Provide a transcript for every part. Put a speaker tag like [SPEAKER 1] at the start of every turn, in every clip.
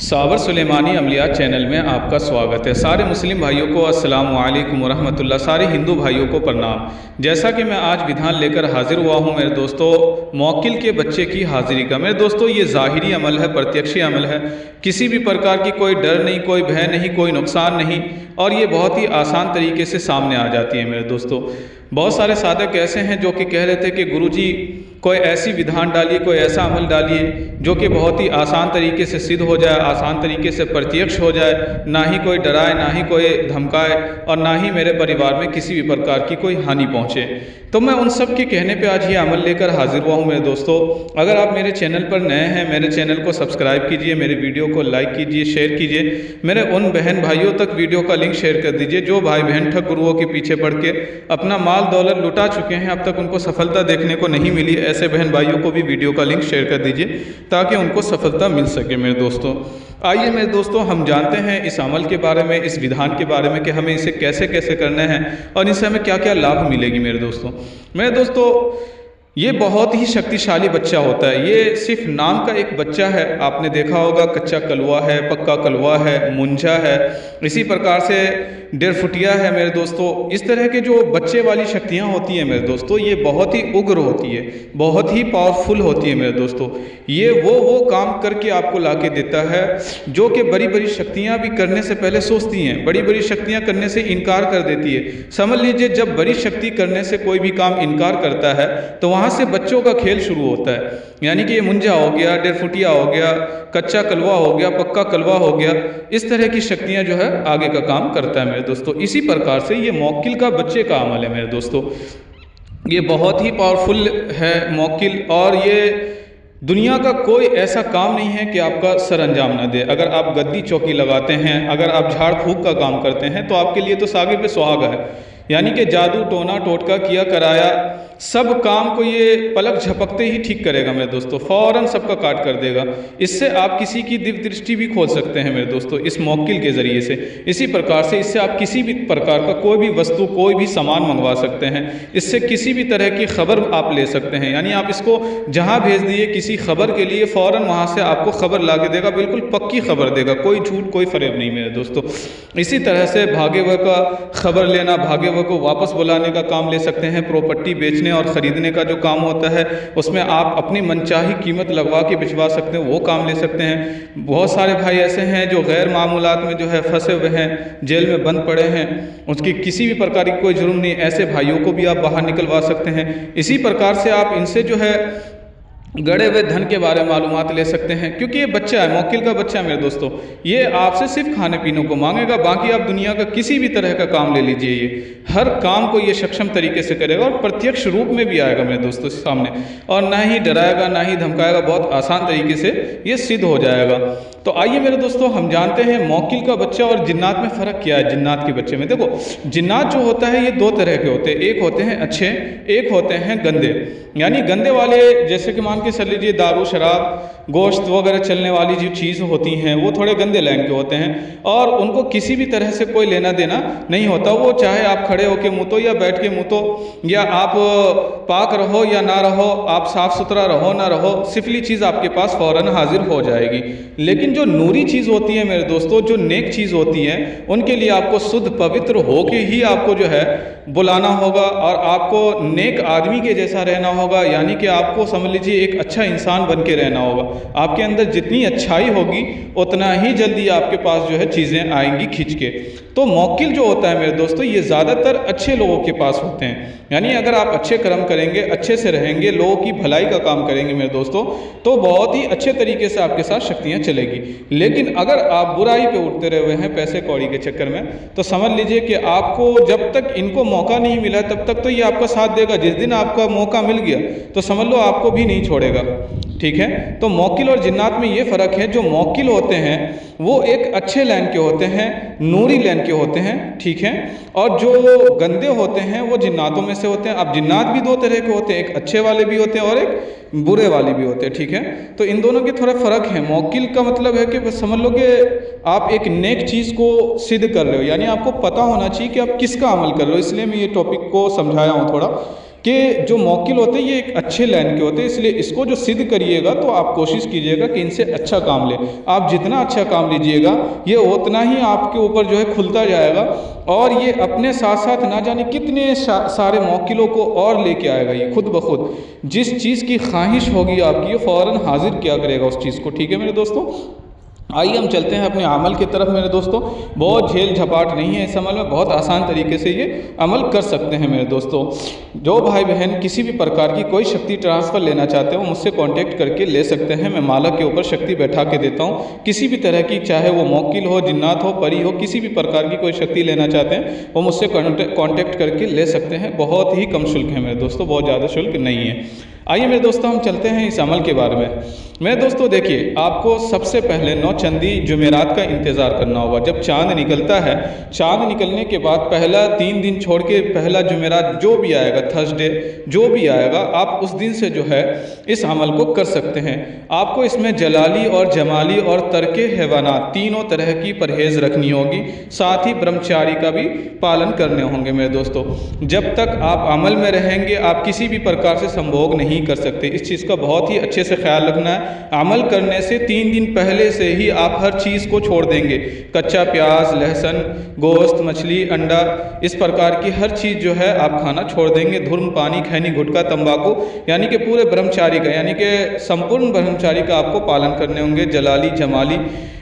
[SPEAKER 1] साबर सुलेमानी अमलियात चैनल में आपका स्वागत है। सारे मुस्लिम भाइयों को अस्सलामु अलैकुम वरहमतुल्लाह, सारे हिंदू भाइयों को प्रणाम। जैसा कि मैं आज विधान लेकर हाजिर हुआ हूं मेरे दोस्तों, मौकिल के बच्चे की हाजिरी का। मेरे दोस्तों, ये ज़ाहिरी अमल है, प्रत्यक्षी अमल है, किसी भी प्रकार की कोई डर नहीं, कोई भय नहीं, कोई नुकसान नहीं, और ये बहुत ही आसान तरीके से सामने आ जाती है। मेरे दोस्तों, बहुत सारे साधक ऐसे हैं जो कि कह रहे थे कि गुरुजी कोई ऐसी विधान डालिए, कोई ऐसा अमल डालिए जो कि बहुत ही आसान तरीके से सिद्ध हो जाए, आसान तरीके से प्रत्यक्ष हो जाए, ना ही कोई डराए, ना ही कोई धमकाए, और ना ही मेरे परिवार में किसी भी प्रकार की कोई हानि पहुँचे। तो मैं उन सब के कहने पे आज ये अमल लेकर हाजिर हुआ हूँ। मेरे दोस्तों, अगर आप मेरे चैनल पर नए हैं, मेरे चैनल को सब्सक्राइब कीजिए, मेरे वीडियो को लाइक कीजिए, शेयर कीजिए, मेरे उन बहन भाइयों तक वीडियो का लिंक शेयर कर दीजिए जो भाई बहन ठग गुरुओं के पीछे पड़ के अपना माल दौलत लुटा चुके हैं, अब तक उनको सफलता देखने को नहीं मिली। ऐसे बहन भाइयों को भी वीडियो का लिंक शेयर कर दीजिए ताकि उनको सफलता मिल सके। मेरे दोस्तों, आइए मेरे दोस्तों, हम जानते हैं इस अमल के बारे में, इस विधान के बारे में कि हमें इसे कैसे कैसे करना है और इससे हमें क्या क्या लाभ मिलेगी। मेरे दोस्तों, ये बहुत ही शक्तिशाली बच्चा होता है। ये सिर्फ नाम का एक बच्चा है। आपने देखा होगा, कच्चा कलवा है, पक्का कलवा है, मुंजा है, इसी प्रकार से 1.5 फुटिया है। मेरे दोस्तों, इस तरह के जो बच्चे वाली शक्तियाँ होती हैं मेरे दोस्तों, ये बहुत ही उग्र होती है, बहुत ही पावरफुल होती है। मेरे दोस्तों, ये वो काम करके आपको ला के देता है जो कि बड़ी बड़ी शक्तियाँ भी करने से पहले सोचती हैं, बड़ी बड़ी शक्तियाँ करने से इनकार कर देती है। समझ लीजिए, जब बड़ी शक्ति करने से कोई भी काम इनकार करता है तो वहाँ से बच्चों का खेल शुरू होता है। यानी कि ये मुंजा हो गया, 1.5 फुटिया हो गया, कच्चा कलवा हो गया, पक्का कलवा हो गया, इस तरह की शक्तियाँ जो है आगे का काम करता है। मेरे दोस्तों, इसी प्रकार से ये मौकिल का बच्चे का अमल है। मेरे दोस्तों, ये बहुत ही पावरफुल है मौकिल, और ये दुनिया का कोई ऐसा काम नहीं है कि आपका सर अंजाम ना दे। अगर आप गद्दी चौकी लगाते हैं, अगर आप झाड़ फूक का काम करते हैं, तो आपके लिए तो सागे पे सुहागा है। यानी कि जादू टोना टोटका किया कराया सब काम को ये पलक झपकते ही ठीक करेगा। मेरे दोस्तों, फौरन सबका काट कर देगा। इससे आप किसी की दिव्य दृष्टि भी खोल सकते हैं। मेरे दोस्तों, इस मौकिल के ज़रिए से, इसी प्रकार से इससे आप किसी भी प्रकार का कोई भी वस्तु, कोई भी सामान मंगवा सकते हैं। इससे किसी भी तरह की खबर आप ले सकते हैं। यानी आप इसको जहाँ भेज दिए किसी खबर के लिए, फ़ौरन वहाँ से आपको खबर ला के देगा, बिल्कुल पक्की खबर देगा, कोई झूठ कोई फरेब नहीं। मेरे दोस्तों, इसी तरह से भागे हुए का खबर लेना, भागे हुए को वापस बुलाने का काम ले सकते हैं। प्रॉपर्टी बेचने और ख़रीदने का जो काम होता है, उसमें आप अपनी मनचाही कीमत लगवा के भिजवा सकते हैं, वो काम ले सकते हैं। बहुत सारे भाई ऐसे हैं जो गैर मामूलात में जो है फंसे हुए हैं, जेल में बंद पड़े हैं, उसकी किसी भी प्रकार की कोई जुर्म नहीं, ऐसे भाइयों को भी आप बाहर निकलवा सकते हैं। इसी प्रकार से आप इनसे जो है गड़े हुए धन के बारे में मालूमात ले सकते हैं, क्योंकि ये बच्चा है, मौकिल का बच्चा है। मेरे दोस्तों, ये आपसे सिर्फ खाने पीने को मांगेगा, बाकी आप दुनिया का किसी भी तरह का काम ले लीजिए, ये हर काम को ये सक्षम तरीके से करेगा और प्रत्यक्ष रूप में भी आएगा मेरे दोस्तों सामने, और ना ही डराएगा, ना ही धमकाएगा, बहुत आसान तरीके से ये सिद्ध हो जाएगा। तो आइए मेरे दोस्तों, हम जानते हैं मौकिल का बच्चा और जिन्नात में फ़र्क क्या है। जिन्नात के बच्चे में देखो, जिन्नात जो होता है ये 2 तरह के होते हैं, एक होते हैं अच्छे, एक होते हैं गंदे। यानी गंदे वाले, जैसे कि मान के चल लीजिए दारू शराब गोश्त वगैरह चलने वाली जो चीज़ होती हैं, वो थोड़े गंदे लाइन के होते हैं और उनको किसी भी तरह से कोई लेना देना नहीं होता। वो चाहे आप खड़े होकर मुँतो या बैठ के मुँतो, या आप पाक रहो या ना रहो, आप साफ़ सुथरा रहो ना रहो, सिफली चीज़ आपके पास फ़ौरन हाजिर हो जाएगी। लेकिन जो नूरी चीज़ होती है मेरे दोस्तों, जो नेक चीज़ होती है, उनके लिए आपको शुद्ध पवित्र होके ही आपको जो है बुलाना होगा और आपको नेक आदमी के जैसा रहना होगा। यानी कि आपको समझ लीजिए एक अच्छा इंसान बन के रहना होगा। आपके अंदर जितनी अच्छाई होगी उतना ही जल्दी आपके पास जो है चीज़ें आएंगी खींच के। तो मौकिल जो होता है मेरे दोस्तों, ये ज़्यादातर अच्छे लोगों के पास होते हैं। यानी अगर आप अच्छे कर्म करेंगे, अच्छे से रहेंगे, लोगों की भलाई का काम करेंगे मेरे दोस्तों, तो बहुत ही अच्छे तरीके से आपके साथ शक्तियाँ चलेगी। लेकिन अगर आप बुराई पे उठते रहे हुए हैं पैसे कौड़ी के चक्कर में, तो समझ लीजिए कि आपको जब तक इनको मौका नहीं मिला तब तक तो ये आपका साथ देगा। जिस दिन आपका मौका मिल गया तो समझ लो आपको भी नहीं छोड़ेगा। ठीक है, तो मौकिल और जिन्नात में ये फ़र्क है, जो मौकिल होते हैं वो एक अच्छे लाइन के होते हैं, नूरी लाइन के होते हैं। ठीक है, और जो गंदे होते हैं वो जिन्नातों में से होते हैं। अब जिन्नात भी 2 तरह के होते हैं, एक अच्छे वाले भी होते हैं और एक बुरे वाले भी होते हैं। ठीक है, तो इन दोनों के थोड़ा फ़र्क है। मौकिल का मतलब है कि बस समझ लो कि आप एक नेक चीज़ को सिद्ध कर रहे हो, यानी आपको पता होना चाहिए कि आप किसका अमल कर रहे हो। इसलिए मैं ये टॉपिक को समझाया हूँ थोड़ा। कि जो मौकिल होते हैं ये एक अच्छे लाइन के होते हैं, इसलिए इसको जो सिद्ध करिएगा तो आप कोशिश कीजिएगा कि इनसे अच्छा काम लें। आप जितना अच्छा काम लीजिएगा ये उतना ही आपके ऊपर जो है खुलता जाएगा, और ये अपने साथ साथ ना जाने कितने सारे मौकिलों को और लेके आएगा। ये खुद ब खुद जिस चीज़ की ख्वाहिश होगी आपकी, ये फ़ौरन हाजिर किया करेगा उस चीज़ को। ठीक है मेरे दोस्तों, आइए हम चलते हैं अपने अमल की तरफ मेरे दोस्तों। बहुत झेल झपाट नहीं है इस अमल में, बहुत आसान तरीके से ये अमल कर सकते हैं मेरे दोस्तों। जो भाई बहन किसी भी प्रकार की कोई शक्ति ट्रांसफ़र लेना चाहते हो मुझसे कांटेक्ट करके ले सकते हैं। मैं माला के ऊपर शक्ति बैठा के देता हूँ, किसी भी तरह की, चाहे वो मौकिल हो, जिन्नात हो, परी हो, किसी भी प्रकार की कोई शक्ति लेना चाहते हैं वो मुझसे कांटेक्ट करके ले सकते हैं। बहुत ही कम शुल्क है मेरे दोस्तों, बहुत ज़्यादा शुल्क नहीं है। आइए मेरे दोस्तों हम चलते हैं इस अमल के बारे में। मेरे दोस्तों देखिए, आपको सबसे पहले 9 चंदी जुमेरात का इंतज़ार करना होगा। जब चाँद निकलता है, चाँद निकलने के बाद पहला 3 दिन छोड़ के पहला जुमेरात जो भी आएगा, थर्सडे जो भी आएगा, आप उस दिन से जो है इस अमल को कर सकते हैं। आपको इसमें जलाली और जमाली और तर्के हैवानात तीनों तरह की परहेज़ रखनी होगी, साथ ही ब्रह्मचारी का भी पालन करने होंगे मेरे दोस्तों। जब तक आप अमल में रहेंगे आप किसी भी प्रकार से संभोग नहीं कर सकते। इस चीज़ का बहुत ही अच्छे से ख्याल रखना है। अमल करने से 3 दिन पहले से ही आप हर चीज़ को छोड़ देंगे। कच्चा प्याज, लहसुन, गोश्त, मछली, अंडा, इस प्रकार की हर चीज़ जो है आप खाना छोड़ देंगे। धूम्र, पानी, खैनी, गुटखा, तंबाकू, यानी कि पूरे ब्रह्मचारी का, यानी कि संपूर्ण ब्रह्मचारी का आपको पालन करने होंगे। जलाली, जमाली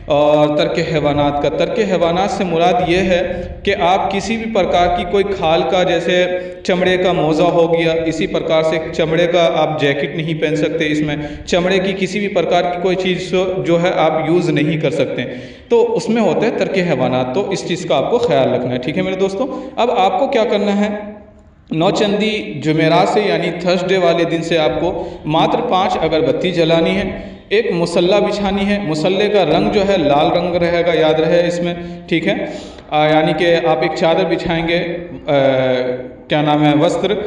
[SPEAKER 1] और तर्क हैवानात का। तर्क हैवानात से मुराद ये है कि आप किसी भी प्रकार की कोई खाल का, जैसे चमड़े का मोज़ा हो गया, इसी प्रकार से चमड़े का आप जैकेट नहीं पहन सकते, इसमें चमड़े की किसी भी प्रकार की कोई चीज़ जो है आप यूज़ नहीं कर सकते, तो उसमें होता है तर्क हैवानात। तो इस चीज़ का आपको ख्याल रखना है। ठीक है मेरे दोस्तों, अब आपको क्या करना है, 9 चंदी जुमेरात से यानी थर्सडे वाले दिन से आपको मात्र 5 अगरबत्ती जलानी है, एक मुसल्ला बिछानी है। मुसल्ले का रंग जो है लाल रंग रहेगा, याद रहे इसमें। ठीक है, यानी कि आप एक चादर बिछाएंगे, क्या नाम है, वस्त्र,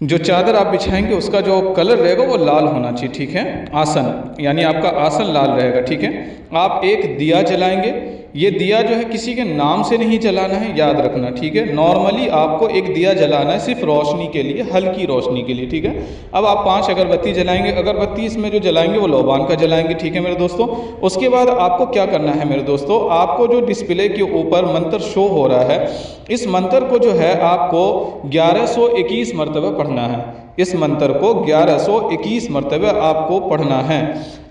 [SPEAKER 1] जो चादर आप बिछाएंगे उसका जो कलर रहेगा वो लाल होना चाहिए। ठीक है, आसन यानी आपका आसन लाल रहेगा। ठीक है, आप एक दिया जलाएंगे। ये दिया जो है किसी के नाम से नहीं जलाना है, याद रखना। ठीक है, नॉर्मली आपको एक दिया जलाना है सिर्फ रोशनी के लिए, हल्की रोशनी के लिए। ठीक है, अब आप 5 अगरबत्ती जलाएंगे। अगरबत्ती इसमें जो जलाएंगे वो लोबान का जलाएंगे। ठीक है मेरे दोस्तों, उसके बाद आपको क्या करना है मेरे दोस्तों, आपको जो डिस्प्ले के ऊपर मंत्र शो हो रहा है, इस मंत्र को जो है आपको 1121 मरतबा पढ़ना है। इस मंत्र को 1121 मरतबा आपको पढ़ना है।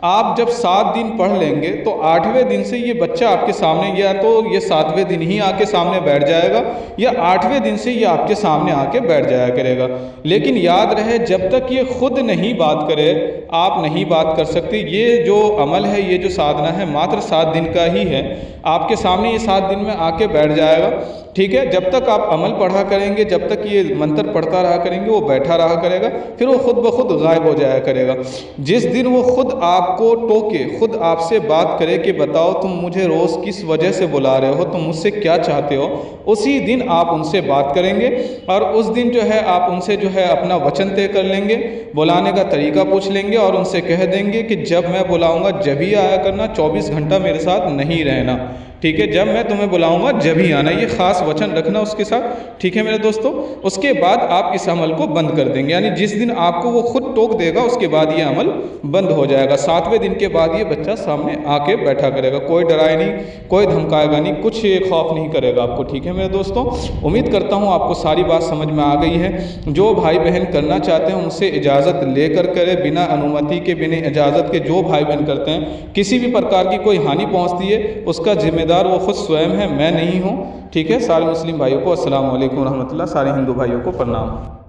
[SPEAKER 1] आप जब 7 दिन पढ़ लेंगे तो 8वें दिन से ये बच्चा आपके सामने, या तो ये 7वें दिन ही आके सामने बैठ जाएगा या 8वें दिन से ये आपके सामने आके बैठ जाया करेगा। लेकिन याद रहे, जब तक ये खुद नहीं बात करे आप नहीं बात कर सकते। ये जो अमल है, ये जो साधना है, मात्र 7 दिन का ही है। आपके सामने ये 7 दिन में आके बैठ जाएगा। ठीक है, जब तक आप अमल पढ़ा करेंगे, जब तक ये मंत्र पढ़ता रहा करेंगे, वो बैठा रहा करेगा, फिर वो खुद ब खुद गायब हो जाया करेगा। जिस दिन वो खुद आपको टोके, खुद आपसे बात करे कि बताओ तुम मुझे रोज़ किस वजह से बुला रहे हो, तुम मुझसे क्या चाहते हो, उसी दिन आप उनसे बात करेंगे। और उस दिन जो है आप उनसे जो है अपना वचन तय कर लेंगे, बुलाने का तरीका पूछ लेंगे और उनसे कह देंगे कि जब मैं बुलाऊंगा जब ही आया करना, 24 घंटा मेरे साथ नहीं रहना। ठीक है, जब मैं तुम्हें बुलाऊंगा जब ही आना, ये खास वचन रखना उसके साथ। ठीक है मेरे दोस्तों, उसके बाद आप इस अमल को बंद कर देंगे, यानी जिस दिन आपको वो खुद टोक देगा उसके बाद ये अमल बंद हो जाएगा। 7वें दिन के बाद ये बच्चा सामने आके बैठा करेगा, कोई डराए नहीं, कोई धमकाएगा नहीं, कुछ खौफ नहीं करेगा आपको। ठीक है मेरे दोस्तों, उम्मीद करता हूँ आपको सारी बात समझ में आ गई है। जो भाई बहन करना चाहते हैं उनसे इजाज़त लेकर करें, बिना अनुमति के, बिना इजाज़त के जो भाई बहन करते हैं, किसी भी प्रकार की कोई हानि पहुँचती है उसका जिम्मेदार वो खुद स्वयं है, मैं नहीं हूँ। ठीक है, सारे मुस्लिम भाइयों को अस्सलाम वालेकुम रहमतुल्लाह, सारे हिंदू भाइयों को प्रणाम।